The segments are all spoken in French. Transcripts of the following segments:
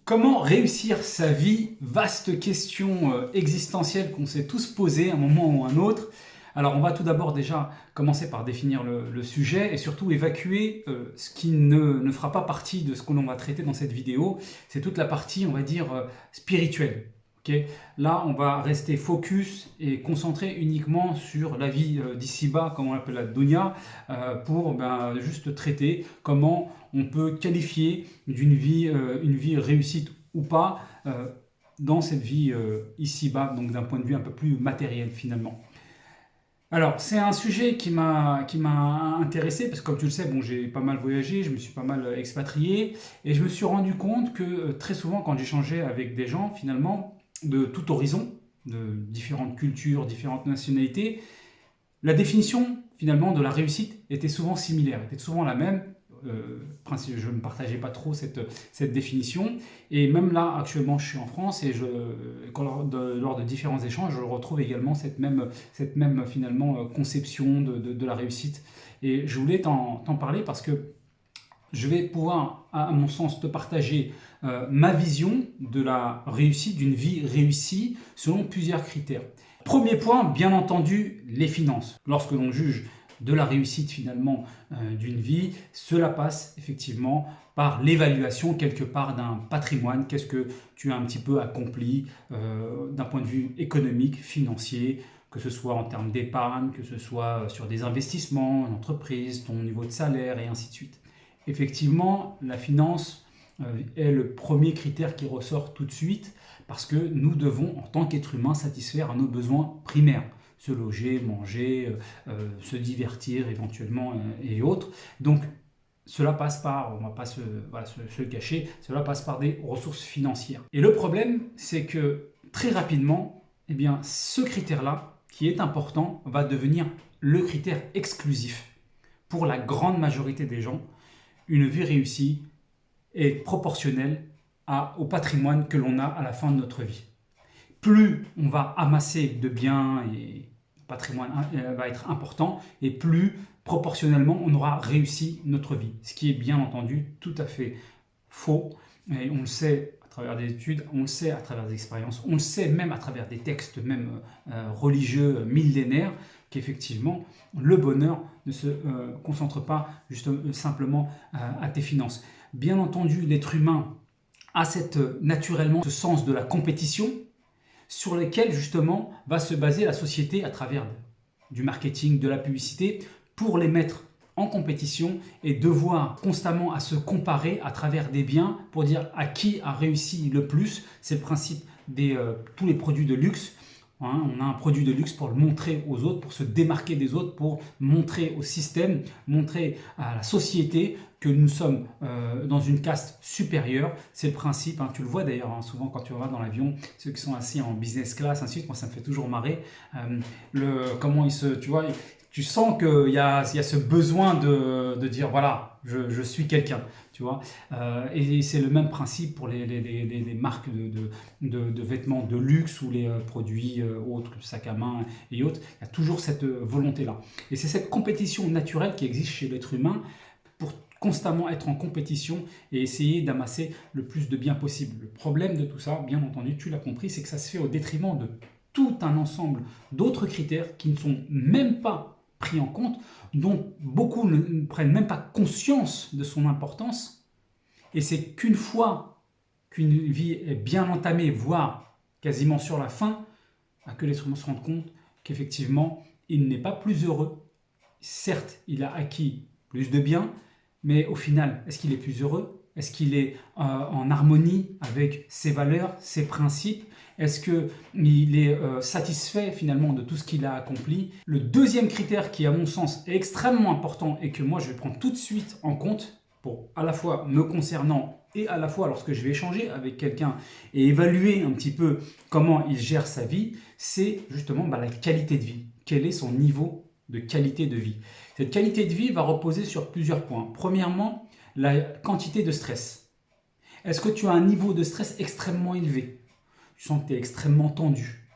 Comment réussir sa vie? Vaste question existentielle qu'on s'est tous posée à un moment ou à un autre. Alors on va tout d'abord déjà commencer par définir le sujet et surtout évacuer ce qui ne fera pas partie de ce que l'on va traiter dans cette vidéo. C'est toute la partie, on va dire, spirituelle. Okay. Là, on va rester focus et concentré uniquement sur la vie d'ici-bas, comme on l'appelle la dunya, pour juste traiter comment on peut qualifier d'une vie, une vie réussite ou pas dans cette vie ici-bas, donc d'un point de vue un peu plus matériel finalement. Alors, c'est un sujet qui m'a intéressé parce que comme tu le sais, bon, j'ai pas mal voyagé, je me suis pas mal expatrié et je me suis rendu compte que très souvent quand j'échangeais avec des gens finalement de tout horizon, de différentes cultures, différentes nationalités, la définition finalement de la réussite était souvent similaire, était souvent la même. Je ne partageais pas trop cette définition et même là actuellement je suis en France et lors de différents échanges je retrouve également cette même finalement conception de la réussite et je voulais t'en parler parce que je vais pouvoir à mon sens te partager ma vision de la réussite, d'une vie réussie selon plusieurs critères. Premier point, bien entendu, les finances. Lorsque l'on juge de la réussite finalement d'une vie, cela passe effectivement par l'évaluation quelque part d'un patrimoine. Qu'est-ce que tu as un petit peu accompli d'un point de vue économique, financier, que ce soit en termes d'épargne, que ce soit sur des investissements, une entreprise, ton niveau de salaire et ainsi de suite. Effectivement, la finance est le premier critère qui ressort tout de suite parce que nous devons, en tant qu'être humain, satisfaire à nos besoins primaires. Se loger, manger, se divertir éventuellement et autres. Donc, cela passe par, on ne va pas se cacher, cela passe par des ressources financières. Et le problème, c'est que très rapidement, eh bien, ce critère-là, qui est important, va devenir le critère exclusif. Pour la grande majorité des gens, une vie réussie est proportionnelle au patrimoine que l'on a à la fin de notre vie. Plus on va amasser de biens et le patrimoine va être important et plus proportionnellement on aura réussi notre vie. Ce qui est bien entendu tout à fait faux et on le sait à travers des études, on le sait à travers des expériences, on le sait même à travers des textes même religieux millénaires qu'effectivement le bonheur ne se concentre pas juste simplement à tes finances. Bien entendu, l'être humain a naturellement ce sens de la compétition sur lequel justement va se baser la société à travers du marketing, de la publicité, pour les mettre en compétition et devoir constamment à se comparer à travers des biens pour dire à qui a réussi le plus. C'est le principe de tous les produits de luxe. On a un produit de luxe pour le montrer aux autres, pour se démarquer des autres, pour montrer au système, montrer à la société que nous sommes dans une caste supérieure. C'est le principe, tu le vois d'ailleurs souvent quand tu vas dans l'avion, ceux qui sont assis en business class, ainsi de suite, moi ça me fait toujours marrer. Comment tu vois, tu sens qu'il y a ce besoin de dire voilà, je suis quelqu'un. Tu vois, et c'est le même principe pour les marques de vêtements de luxe ou les produits autres, sacs à main et autres. Il y a toujours cette volonté-là. Et c'est cette compétition naturelle qui existe chez l'être humain pour constamment être en compétition et essayer d'amasser le plus de biens possible. Le problème de tout ça, bien entendu, tu l'as compris, c'est que ça se fait au détriment de tout un ensemble d'autres critères qui ne sont même pas pris en compte, dont beaucoup ne prennent même pas conscience de son importance. Et c'est qu'une fois qu'une vie est bien entamée, voire quasiment sur la fin, que l'être humain se rende compte qu'effectivement, il n'est pas plus heureux. Certes, il a acquis plus de biens, mais au final, est-ce qu'il est plus heureux? Est-ce qu'il est en harmonie avec ses valeurs, ses principes? Est-ce qu'il est satisfait finalement de tout ce qu'il a accompli? Le deuxième critère qui, à mon sens, est extrêmement important et que moi je vais prendre tout de suite en compte, pour à la fois me concernant et à la fois lorsque je vais échanger avec quelqu'un et évaluer un petit peu comment il gère sa vie, c'est justement la qualité de vie. Quel est son niveau de qualité de vie? Cette qualité de vie va reposer sur plusieurs points. Premièrement, la quantité de stress. Est-ce que tu as un niveau de stress extrêmement élevé? Tu sens que tu es extrêmement tendu.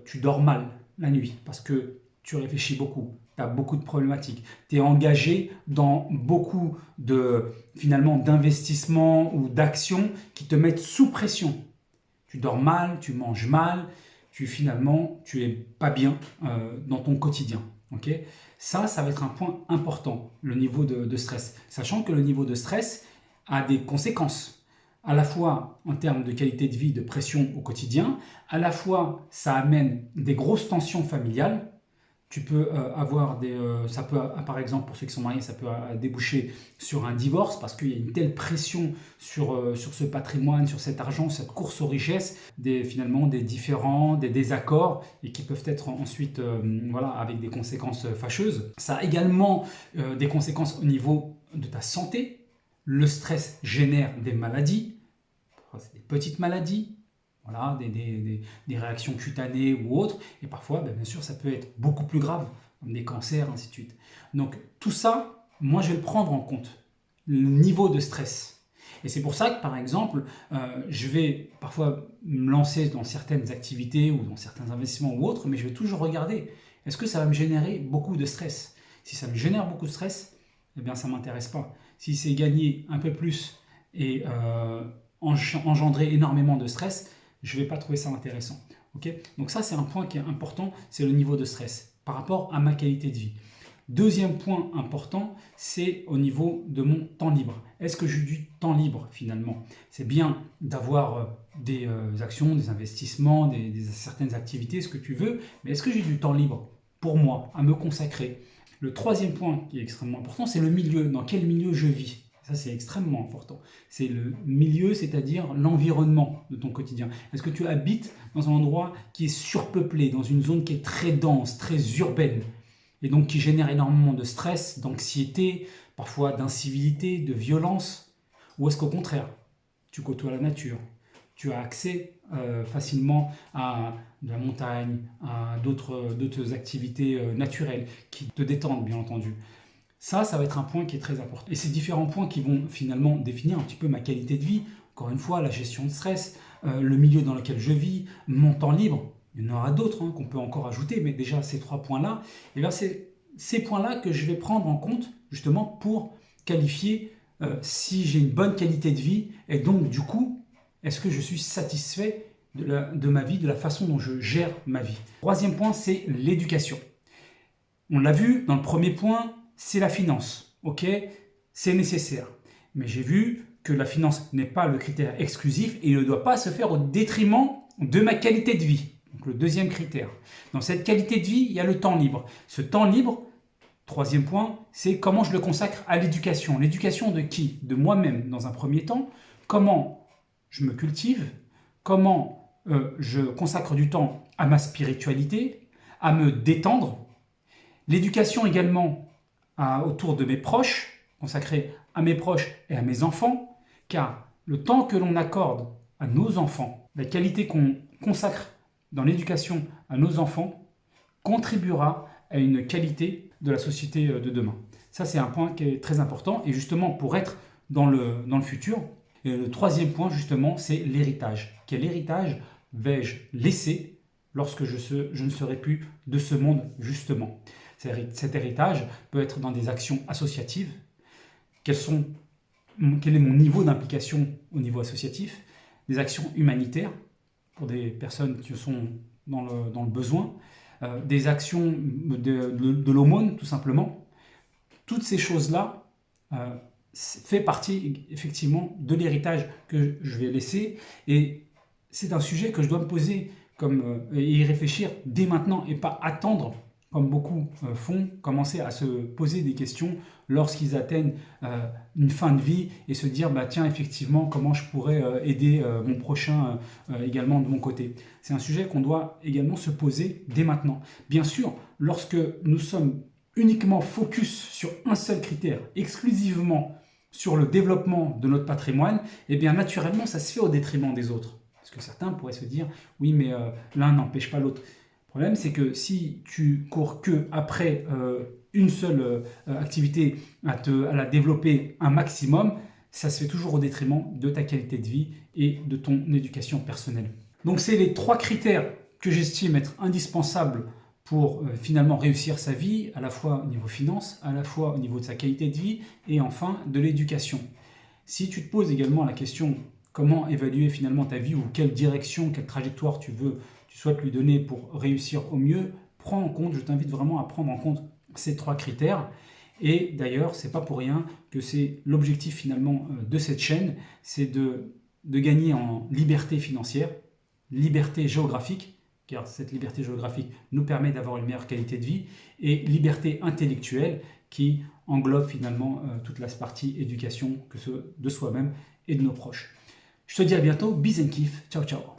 Tu dors mal la nuit parce que tu réfléchis beaucoup, tu as beaucoup de problématiques, tu es engagé dans beaucoup finalement d'investissements ou d'actions qui te mettent sous pression. Tu dors mal, tu manges mal, finalement, tu es pas bien dans ton quotidien. Okay, ça va être un point important, le niveau de stress. Sachant que le niveau de stress a des conséquences, à la fois en termes de qualité de vie, de pression au quotidien, à la fois ça amène des grosses tensions familiales. Tu peux avoir ça peut, par exemple, pour ceux qui sont mariés, ça peut déboucher sur un divorce parce qu'il y a une telle pression sur ce patrimoine, sur cet argent, cette course aux richesses, finalement des différends, des désaccords et qui peuvent être ensuite voilà, avec des conséquences fâcheuses. Ça a également des conséquences au niveau de ta santé. Le stress génère des maladies, c'est des petites maladies. Voilà, des réactions cutanées ou autres, et parfois, bien sûr, ça peut être beaucoup plus grave, comme des cancers, ainsi de suite. Donc tout ça, moi, je vais le prendre en compte, le niveau de stress. Et c'est pour ça que, par exemple, je vais parfois me lancer dans certaines activités ou dans certains investissements ou autres, mais je vais toujours regarder, est-ce que ça va me générer beaucoup de stress? Si ça me génère beaucoup de stress, eh bien, ça ne m'intéresse pas. Si c'est gagner un peu plus et engendrer énormément de stress, je ne vais pas trouver ça intéressant. Okay, donc ça, c'est un point qui est important, c'est le niveau de stress par rapport à ma qualité de vie. Deuxième point important, c'est au niveau de mon temps libre. Est-ce que j'ai du temps libre finalement? C'est bien d'avoir des actions, des investissements, certaines activités, ce que tu veux, mais est-ce que j'ai du temps libre pour moi à me consacrer? Le troisième point qui est extrêmement important, c'est le milieu. Dans quel milieu je vis? Ça, c'est extrêmement important. C'est le milieu, c'est-à-dire l'environnement de ton quotidien. Est-ce que tu habites dans un endroit qui est surpeuplé, dans une zone qui est très dense, très urbaine, et donc qui génère énormément de stress, d'anxiété, parfois d'incivilité, de violence? Ou est-ce qu'au contraire, tu côtoies la nature, tu as accès facilement à de la montagne, à d'autres activités naturelles qui te détendent, bien entendu? Ça va être un point qui est très important. Et ces différents points qui vont finalement définir un petit peu ma qualité de vie, encore une fois, la gestion de stress, le milieu dans lequel je vis, mon temps libre. Il y en aura d'autres qu'on peut encore ajouter, mais déjà ces trois points-là, et bien c'est ces points-là que je vais prendre en compte justement pour qualifier si j'ai une bonne qualité de vie et donc du coup, est-ce que je suis satisfait de ma vie, de la façon dont je gère ma vie. Troisième point, c'est l'éducation. On l'a vu dans le premier point, c'est la finance, ok? C'est nécessaire. Mais j'ai vu que la finance n'est pas le critère exclusif et ne doit pas se faire au détriment de ma qualité de vie. Donc le deuxième critère. Dans cette qualité de vie, il y a le temps libre. Ce temps libre, troisième point, c'est comment je le consacre à l'éducation. L'éducation de qui? De moi-même dans un premier temps. Comment je me cultive? Comment je consacre du temps à ma spiritualité, à me détendre? L'éducation également autour de mes proches, consacrée à mes proches et à mes enfants, car le temps que l'on accorde à nos enfants, la qualité qu'on consacre dans l'éducation à nos enfants, contribuera à une qualité de la société de demain. Ça, c'est un point qui est très important, et justement, pour être dans le futur, et le troisième point, justement, c'est l'héritage. Quel héritage vais-je laisser lorsque je ne serai plus de ce monde, justement? Cet héritage peut être dans des actions associatives. Quel est mon niveau d'implication au niveau associatif? Des actions humanitaires pour des personnes qui sont dans le besoin, des actions de l'aumône, tout simplement. Toutes ces choses-là fait partie effectivement de l'héritage que je vais laisser, et c'est un sujet que je dois me poser et y réfléchir dès maintenant et pas attendre, comme beaucoup font, commencer à se poser des questions lorsqu'ils atteignent une fin de vie et se dire tiens, effectivement, comment je pourrais aider mon prochain également de mon côté. C'est un sujet qu'on doit également se poser dès maintenant. Bien sûr, lorsque nous sommes uniquement focus sur un seul critère, exclusivement sur le développement de notre patrimoine, eh bien naturellement ça se fait au détriment des autres. Parce que certains pourraient se dire oui, mais l'un n'empêche pas l'autre. Le problème, c'est que si tu cours que après une seule activité à la développer un maximum, ça se fait toujours au détriment de ta qualité de vie et de ton éducation personnelle. Donc c'est les trois critères que j'estime être indispensables pour finalement réussir sa vie, à la fois au niveau finance, à la fois au niveau de sa qualité de vie et enfin de l'éducation. Si tu te poses également la question comment évaluer finalement ta vie ou quelle direction, quelle trajectoire tu souhaites lui donner pour réussir au mieux, prends en compte, je t'invite vraiment à prendre en compte ces 3 critères. Et d'ailleurs, c'est pas pour rien que c'est l'objectif finalement de cette chaîne, c'est de gagner en liberté financière, liberté géographique, car cette liberté géographique nous permet d'avoir une meilleure qualité de vie, et liberté intellectuelle qui englobe finalement toute la partie éducation que de soi-même et de nos proches. Je te dis à bientôt, bis and kiff, ciao ciao.